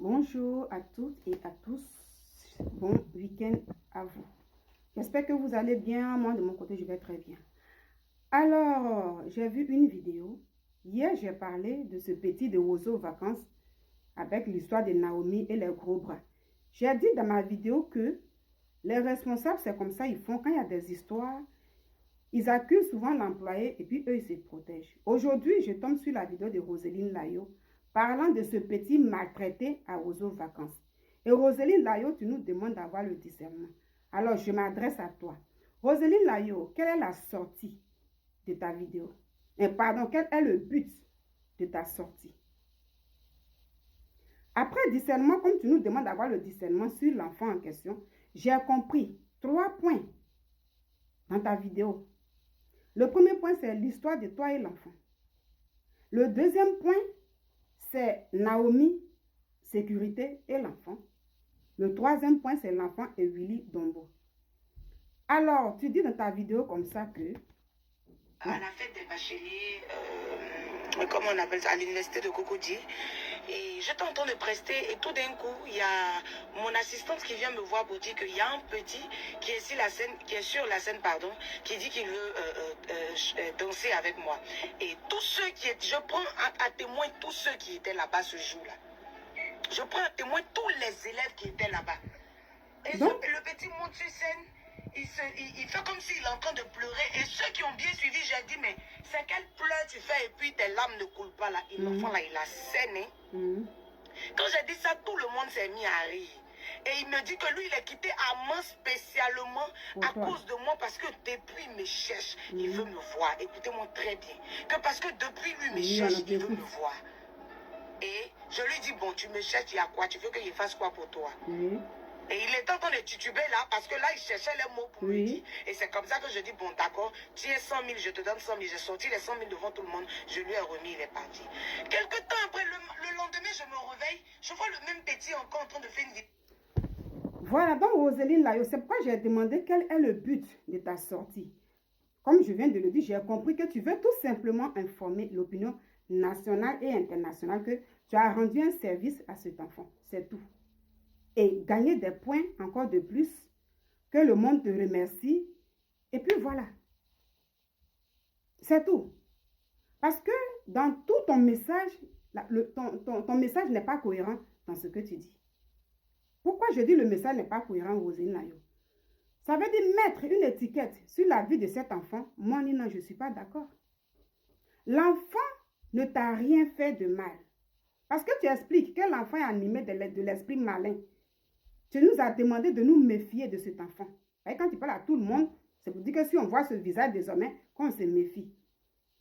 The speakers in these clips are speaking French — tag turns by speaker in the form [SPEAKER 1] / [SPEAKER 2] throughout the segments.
[SPEAKER 1] Bonjour à toutes et à tous, bon week-end à vous. J'espère que vous allez bien, moi de mon côté je vais très bien. Alors, j'ai vu une vidéo, hier j'ai parlé de ce petit de Ozo Vacances avec l'histoire de Naomi et les gros bras. J'ai dit dans ma vidéo que les responsables c'est comme ça, ils font quand il y a des histoires, ils accusent souvent l'employé et puis eux ils se protègent. Aujourd'hui je tombe sur la vidéo de Roseline Layo parlant de ce petit maltraité à Ozo Vacances. Et Roseline Layo, tu nous demandes d'avoir le discernement. Alors, je m'adresse à toi. Roseline Layo, quelle est la sortie de ta vidéo? Pardon, quel est le but de ta sortie? Après discernement, comme tu nous demandes d'avoir le discernement sur l'enfant en question, j'ai compris 3 points dans ta vidéo. Le premier point, c'est l'histoire de toi et l'enfant. Le deuxième point, c'est Naomi, sécurité et l'enfant. Le troisième point, c'est l'enfant et Willy Dombo. Alors, tu dis dans ta vidéo comme ça que...
[SPEAKER 2] À la fête des bacheliers, comme on appelle ça, à l'université de Cocody. Et j'étais en train de prester et tout d'un coup, il y a mon assistante qui vient me voir pour dire qu'il y a un petit qui est sur la scène, qui dit qu'il veut danser avec moi. Et tous ceux qui étaient, je prends à témoin tous ceux qui étaient là-bas ce jour-là. Je prends à témoin tous les élèves qui étaient là-bas. Et le petit monte sur scène. Il fait comme s'il est en train de pleurer. Et ceux qui ont bien suivi, j'ai dit, mais c'est quelle pleure tu fais et puis tes larmes ne coulent pas là. Et l'enfant là, il a saigné. Quand j'ai dit ça, tout le monde s'est mis à rire. Et il me dit que lui, il est quitté à moi spécialement à cause de moi parce que depuis il me cherche, il veut me voir. Écoutez-moi très bien. Que parce que depuis lui, il me cherche, il veut me voir. Et je lui dis, bon, tu me cherches, il y a quoi? Tu veux qu'il fasse quoi pour toi? Et il était en train de tituber là, parce que là, il cherchait les mots pour lui dire. Et c'est comme ça que je dis, bon, d'accord, tu es 100 000, je te donne 100 000. J'ai sorti les 100 000 devant tout le monde, je lui ai remis, il est parti. Quelque temps après, le lendemain, je me réveille, je vois le même petit encore en train de faire une vidéo.
[SPEAKER 1] Voilà, donc Roseline Layo, c'est pourquoi j'ai demandé quel est le but de ta sortie. Comme je viens de le dire, j'ai compris que tu veux tout simplement informer l'opinion nationale et internationale que tu as rendu un service à cet enfant. C'est tout. Et gagner des points encore de plus, que le monde te remercie. Et puis voilà. C'est tout. Parce que dans tout ton message, ton message n'est pas cohérent dans ce que tu dis. Pourquoi je dis le message n'est pas cohérent, Roseline Layo? Ça veut dire mettre une étiquette sur la vie de cet enfant. Moi, Nina, je ne suis pas d'accord. L'enfant ne t'a rien fait de mal. Parce que tu expliques que l'enfant est animé de l'esprit malin. Tu nous as demandé de nous méfier de cet enfant. Et quand tu parles à tout le monde, c'est pour dire que si on voit ce visage désormais, qu'on se méfie.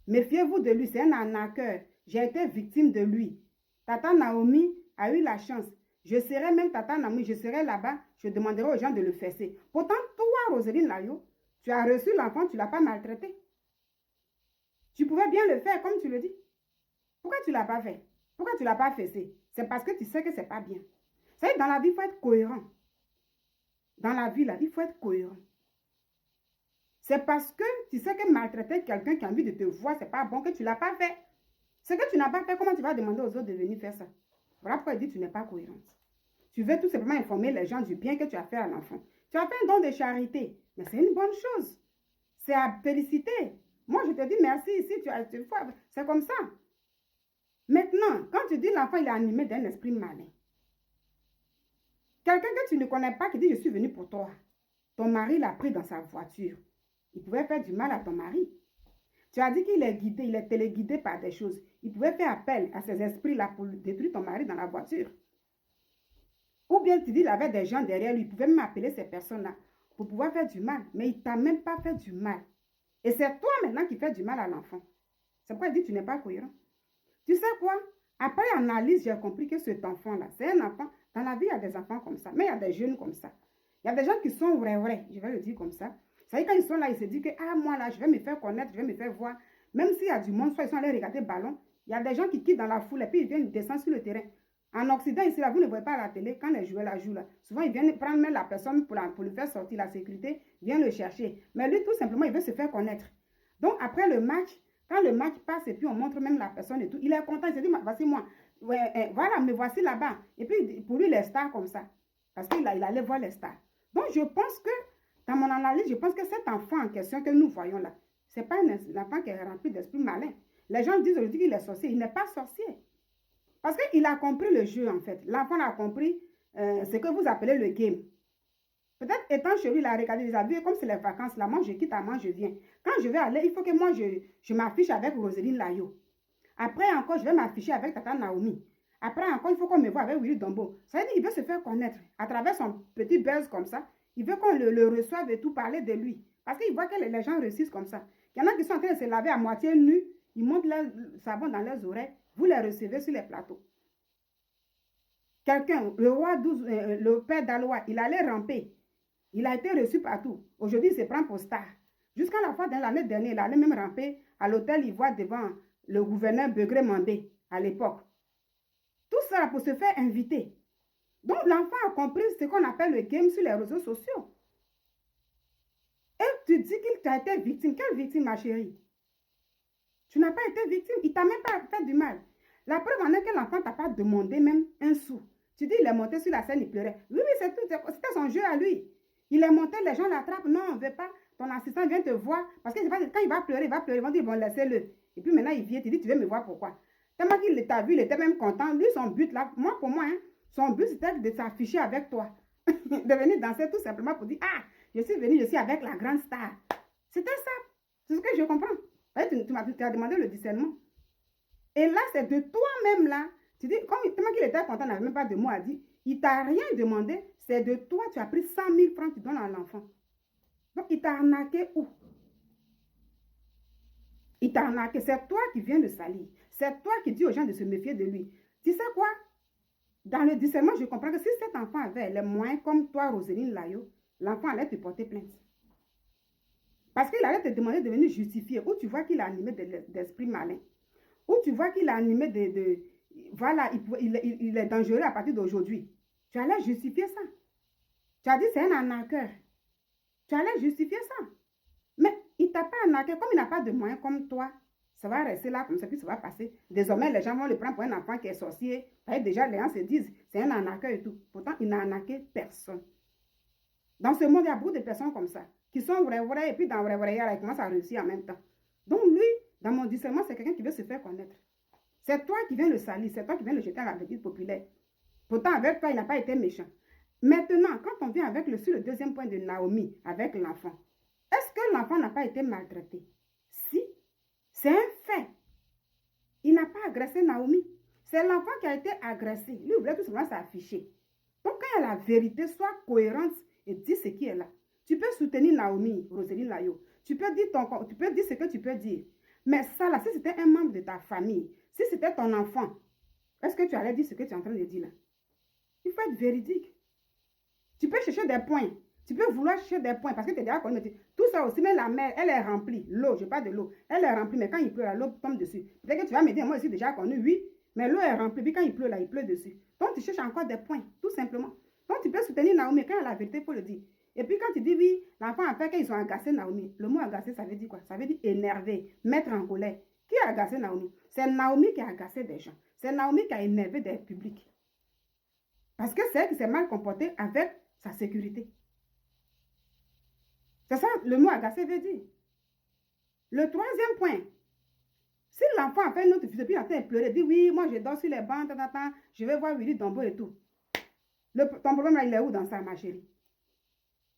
[SPEAKER 1] Méfiez-vous de lui, c'est un arnaqueur. J'ai été victime de lui. Tata Naomi a eu la chance. Je serai même Tata Naomi, je serai là-bas, je demanderai aux gens de le fesser. Pourtant, toi, Roseline Layo, tu as reçu l'enfant, tu ne l'as pas maltraité. Tu pouvais bien le faire comme tu le dis. Pourquoi tu ne l'as pas fait? Pourquoi tu ne l'as pas fessé? C'est parce que tu sais que ce n'est pas bien. Vous savez, dans la vie, il faut être cohérent. Dans la vie, là, il faut être cohérent. C'est parce que tu sais que maltraiter quelqu'un qui a envie de te voir, ce n'est pas bon, que tu ne l'as pas fait. Ce que tu n'as pas fait, comment tu vas demander aux autres de venir faire ça? Voilà pourquoi il dit que tu n'es pas cohérente. Tu veux tout simplement informer les gens du bien que tu as fait à l'enfant. Tu as fait un don de charité, mais c'est une bonne chose. C'est à féliciter. Moi, je te dis merci ici, c'est comme ça. Maintenant, quand tu dis l'enfant, il est animé d'un esprit malin. Quelqu'un que tu ne connais pas qui dit, je suis venu pour toi. Ton mari l'a pris dans sa voiture. Il pouvait faire du mal à ton mari. Tu as dit qu'il est guidé, il est téléguidé par des choses. Il pouvait faire appel à ces esprits-là pour détruire ton mari dans la voiture. Ou bien tu dis, il avait des gens derrière lui. Il pouvait même appeler ces personnes-là pour pouvoir faire du mal. Mais il ne t'a même pas fait du mal. Et c'est toi maintenant qui fais du mal à l'enfant. C'est pourquoi il dit, tu n'es pas cohérent. Tu sais quoi? Après analyse, j'ai compris que cet enfant-là, c'est un enfant. Dans la vie, il y a des enfants comme ça. Mais il y a des jeunes comme ça. Il y a des gens qui sont vrais. Je vais le dire comme ça. Ça veut dire quand ils sont là, ils se disent que, ah, moi là, je vais me faire connaître, je vais me faire voir. Même s'il y a du monde, soit ils sont allés regarder le ballon. Il y a des gens qui quittent dans la foule et puis ils viennent descendre sur le terrain. En Occident, ici, là, vous ne voyez pas à la télé, quand les joueurs la jouent là, souvent ils viennent prendre même la personne pour le faire sortir, la sécurité vient le chercher. Mais lui, tout simplement, il veut se faire connaître. Donc, après le match, quand le match passe et puis on montre même la personne et tout, il est content, il se dit, voici moi. ouais, voilà, me voici là-bas. Et puis, pour lui, les stars comme ça. Parce qu'il allait voir les stars. Donc, je pense que, dans mon analyse, je pense que cet enfant en question que nous voyons là, ce n'est pas un enfant qui est rempli d'esprit malin. Les gens disent aujourd'hui qu'il est sorcier. Il n'est pas sorcier. Parce qu'il a compris le jeu, en fait. L'enfant a compris ce que vous appelez le game. Peut-être étant chez lui, il a regardé les adultes, comme c'est les vacances, là, moi je quitte à moi, je viens. Quand je vais aller, il faut que moi je m'affiche avec Roseline Layo. Après encore, je vais m'afficher avec Tata Naomi. Après encore, il faut qu'on me voit avec Willy Dombo. Ça veut dire qu'il veut se faire connaître à travers son petit buzz comme ça. Il veut qu'on le reçoive et tout parler de lui. Parce qu'il voit que les gens réussissent comme ça. Il y en a qui sont en train de se laver à moitié nus. Ils montent leur savon dans leurs oreilles. Vous les recevez sur les plateaux. Quelqu'un, le roi 12, le père d'Alois, il allait ramper. Il a été reçu partout. Aujourd'hui, il se prend pour star. Jusqu'à la fin de l'année dernière, il allait même ramper à l'hôtel Ivoire devant le gouverneur Begré Mandé à l'époque. Tout ça pour se faire inviter. Donc, l'enfant a compris ce qu'on appelle le game sur les réseaux sociaux. Et tu dis qu'il t'a été victime. Quelle victime, ma chérie? Tu n'as pas été victime. Il t'a même pas fait du mal. La preuve en est que l'enfant t'a pas demandé même un sou. Tu dis, il est monté sur la scène, il pleurait. Oui, oui, c'est tout. C'était son jeu à lui. Il est monté, les gens l'attrapent. Non, on ne veut pas. Ton assistant vient te voir. Parce que quand il va pleurer, ils vont dire, bon, laissez-le. Et puis maintenant, il vient, tu dis, tu veux me voir pourquoi? Tellement qu'il t'a vu, il était même content. Lui, son but là, pour moi, hein, son but c'était de s'afficher avec toi. De venir danser tout simplement pour dire, ah, je suis avec la grande star. C'était ça. C'est ce que je comprends. Tu as demandé le discernement. Et là, c'est de toi-même là. Tu dis, tellement qu'il était content, il n'avait même pas de mots à dire. Il t'a rien demandé. C'est de toi, tu as pris 100 000 francs, tu donnes à l'enfant. Donc, il t'a arnaqué où? Il t'a arnaqué. C'est toi qui viens de salir. C'est toi qui dis aux gens de se méfier de lui. Tu sais quoi? Dans le discernement, je comprends que si cet enfant avait les moyens comme toi, Roseline Layo, l'enfant allait te porter plainte. Parce qu'il allait te demander de venir justifier. Ou tu vois qu'il a animé d'esprit malin. Ou tu vois qu'il a animé voilà, il est dangereux à partir d'aujourd'hui. Tu allais justifier ça. Tu as dit c'est un arnaqueur. Tu allais justifier ça. Mais il ne t'a pas arnaqué. Comme il n'a pas de moyens comme toi, ça va rester là comme ça, puis ça va passer. Désormais, les gens vont le prendre pour un enfant qui est sorcier. Déjà, les gens se disent, c'est un arnaqueur et tout. Pourtant, il n'a arnaqué personne. Dans ce monde, il y a beaucoup de personnes comme ça, qui sont vraies, et puis dans vrai, ils commencent à réussir en même temps. Donc lui, dans mon discernement, c'est quelqu'un qui veut se faire connaître. C'est toi qui viens le salir, c'est toi qui viens le jeter à la vedette populaire. Pourtant, avec toi, il n'a pas été méchant. Maintenant, quand on vient sur le deuxième point de Naomi, avec l'enfant, est-ce que l'enfant n'a pas été maltraité? Si, c'est un fait. Il n'a pas agressé Naomi. C'est l'enfant qui a été agressé. Lui, il voulait tout simplement s'afficher. Donc, quand il y a la vérité, sois cohérente et dis ce qui est là. Tu peux soutenir Naomi, Roseline Layo. Tu peux dire ce que tu peux dire. Mais ça, là, si c'était un membre de ta famille, si c'était ton enfant, est-ce que tu allais dire ce que tu es en train de dire là? Il faut être véridique. Tu peux chercher des points. Tu peux vouloir chercher des points parce que tu es déjà connu. Tout ça aussi, même la mer, elle est remplie. L'eau, je parle de l'eau. Elle est remplie, mais quand il pleut, l'eau tombe dessus. Peut-être que tu vas me dire, moi, je suis déjà connu, oui, mais l'eau est remplie. Puis quand il pleut, là, il pleut dessus. Donc, tu cherches encore des points, tout simplement. Donc, tu peux soutenir Naomi. Quand il y a la vérité, il faut le dire. Et puis, quand tu dis, oui, l'enfant a fait qu'ils ont agacé Naomi. Le mot agacé, ça veut dire quoi? Ça veut dire énerver, mettre en colère. Qui a agacé Naomi? C'est Naomi qui a agacé des gens. C'est Naomi qui a énervé des publics. Parce que c'est elle qui s'est mal comportée avec sa sécurité. C'est ça le mot agacé veut dire. Le troisième point, si l'enfant a fait une autre fille, puis il a fait pleurer, dit oui, moi je dors sur les bancs, je vais voir Willy Dombo et tout. Ton problème là, il est où dans ça, ma chérie?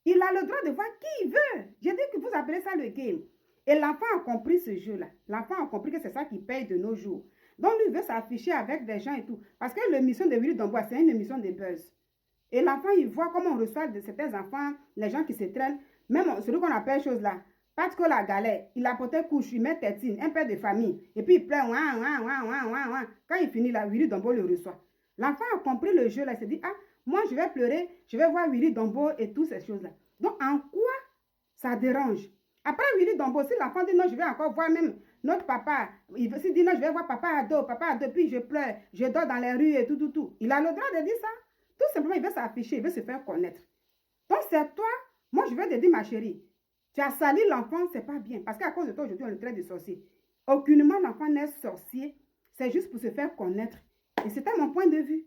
[SPEAKER 1] Il a le droit de voir qui il veut. J'ai dit que vous appelez ça le game. Et l'enfant a compris ce jeu-là. L'enfant a compris que c'est ça qui paye de nos jours. Donc lui veut s'afficher avec des gens et tout. Parce que l'émission de Willy Dombo, c'est une émission de buzz. Et l'enfant, il voit comment on reçoit de certains enfants, les gens qui se traînent. Même celui qu'on appelle chose là, parce que la galère, il apportait couche, il met tétine, un père de famille, et puis il pleure, Quand il finit là, Willy Dombo le reçoit. L'enfant a compris le jeu là, il s'est dit, ah, moi je vais pleurer, je vais voir Willy Dombo et toutes ces choses là. Donc en quoi ça dérange? Après Willy Dombo, si l'enfant dit non, je vais encore voir même notre papa, il dit non, je vais voir papa ado, puis je pleure, je dors dans les rues et tout. Il a le droit de dire ça. Tout simplement, il veut s'afficher, il veut se faire connaître. Donc c'est toi. Moi, je vais te dire, ma chérie, tu as sali l'enfant, c'est pas bien. Parce qu'à cause de toi, aujourd'hui, on le traite de sorcier. Aucunement, l'enfant n'est sorcier. C'est juste pour se faire connaître Et c'était mon point de vue.